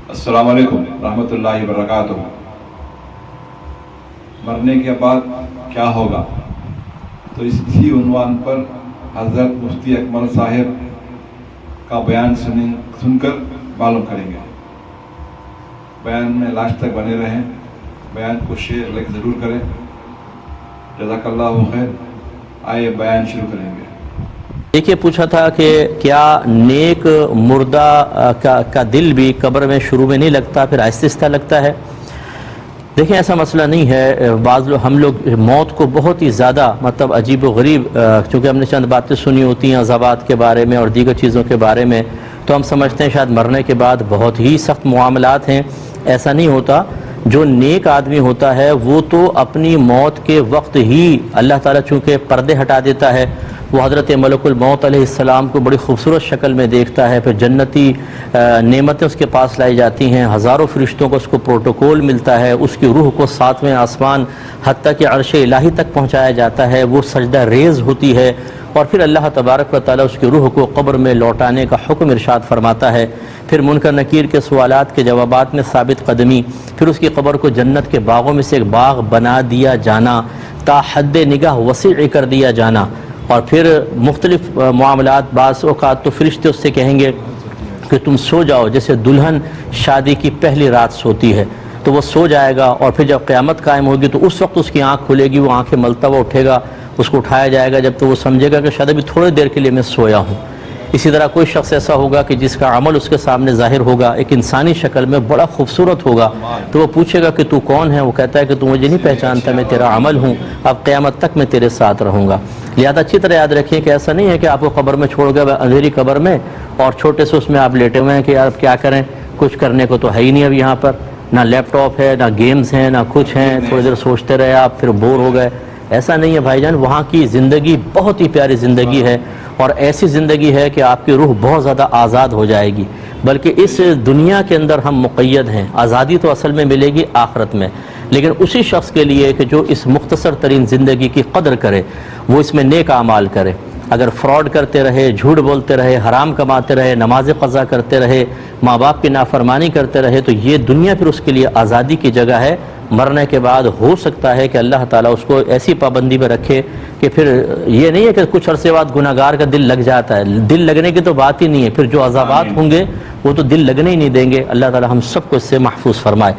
السلام علیکم رحمۃ اللہ وبرکاتہ۔ مرنے کے بعد کیا ہوگا، تو اسی عنوان پر حضرت مفتی اکمل صاحب کا بیان سن کر معلوم کریں گے۔ بیان میں لاسٹ تک بنے رہیں، بیان کو شیئر لائک ضرور کریں۔ جزاک اللہ خیر۔ آئے بیان شروع کریں گے۔ دیکھیے، پوچھا تھا کہ کیا نیک مردہ کا دل بھی قبر میں شروع میں نہیں لگتا، پھر آہستہ آہستہ لگتا ہے؟ دیکھیں، ایسا مسئلہ نہیں ہے۔ ہم لوگ موت کو بہت ہی زیادہ عجیب و غریب، چونکہ ہم نے چند باتیں سنی ہوتی ہیں عذابات کے بارے میں اور دیگر چیزوں کے بارے میں، تو ہم سمجھتے ہیں شاید مرنے کے بعد بہت ہی سخت معاملات ہیں۔ ایسا نہیں ہوتا۔ جو نیک آدمی ہوتا ہے وہ تو اپنی موت کے وقت ہی اللہ تعالیٰ چونکہ پردے ہٹا دیتا ہے، وہ حضرت ملک الموت علیہ السلام کو بڑی خوبصورت شکل میں دیکھتا ہے، پھر جنتی نعمتیں اس کے پاس لائی جاتی ہیں، ہزاروں فرشتوں کو اس کو پروٹوکول ملتا ہے، اس کی روح کو ساتویں آسمان حتیٰ کہ عرش الہی تک پہنچایا جاتا ہے، وہ سجدہ ریز ہوتی ہے، اور پھر اللہ تبارک و تعالیٰ اس کی روح کو قبر میں لوٹانے کا حکم ارشاد فرماتا ہے۔ پھر منکر نکیر کے سوالات کے جوابات میں ثابت قدمی، پھر اس کی قبر کو جنت کے باغوں میں سے ایک باغ بنا دیا جانا، تا حد نگاہ وسیع کر دیا جانا، اور پھر مختلف معاملات۔ بعض اوقات تو فرشتے اس سے کہیں گے کہ تم سو جاؤ، جیسے دلہن شادی کی پہلی رات سوتی ہے، تو وہ سو جائے گا، اور پھر جب قیامت قائم ہوگی تو اس وقت اس کی آنکھ کھلے گی، وہ آنکھیں ملتا ہوا اٹھے گا، اس کو اٹھایا جائے گا، جب تو وہ سمجھے گا کہ شاید ابھی تھوڑی دیر کے لیے میں سویا ہوں۔ اسی طرح کوئی شخص ایسا ہوگا کہ جس کا عمل اس کے سامنے ظاہر ہوگا، ایک انسانی شکل میں بڑا خوبصورت ہوگا، تو وہ پوچھے گا کہ تو کون ہے؟ وہ کہتا ہے کہ تو مجھے نہیں پہچانتا، میں تیرا عمل ہوں، اب قیامت تک میں تیرے ساتھ رہوں گا۔ لہذا اچھی طرح یاد رکھیں کہ ایسا نہیں ہے کہ آپ کو قبر میں چھوڑ گئے اندھیری قبر میں، اور چھوٹے سے اس میں آپ لیٹے ہوئے ہیں کہ یار اب کیا کریں، کچھ کرنے کو تو ہے ہی نہیں اب یہاں پر، نہ لیپ ٹاپ ہے، نہ گیمز ہیں، نہ کچھ ہیں، تھوڑی دیر سوچتے رہے آپ، پھر بور ہو گئے۔ ایسا نہیں ہے بھائی جان، وہاں کی زندگی بہت ہی پیاری زندگی ہے، اور ایسی زندگی ہے کہ آپ کی روح بہت زیادہ آزاد ہو جائے گی۔ بلکہ اس دنیا کے اندر ہم مقید ہیں، آزادی تو اصل میں ملے گی آخرت میں، لیکن اسی شخص کے لیے کہ جو اس مختصر ترین زندگی کی قدر کرے، وہ اس میں نیک اعمال کرے۔ اگر فراڈ کرتے رہے، جھوٹ بولتے رہے، حرام کماتے رہے، نماز قضا کرتے رہے، ماں باپ کی نافرمانی کرتے رہے، تو یہ دنیا پھر اس کے لیے آزادی کی جگہ ہے۔ مرنے کے بعد ہو سکتا ہے کہ اللہ تعالیٰ اس کو ایسی پابندی میں رکھے کہ پھر یہ نہیں ہے کہ کچھ عرصے بعد گناہگار کا دل لگ جاتا ہے، دل لگنے کی تو بات ہی نہیں ہے، پھر جو عذابات ہوں گے وہ تو دل لگنے ہی نہیں دیں گے۔ اللہ تعالیٰ ہم سب کو اس سے محفوظ فرمائے۔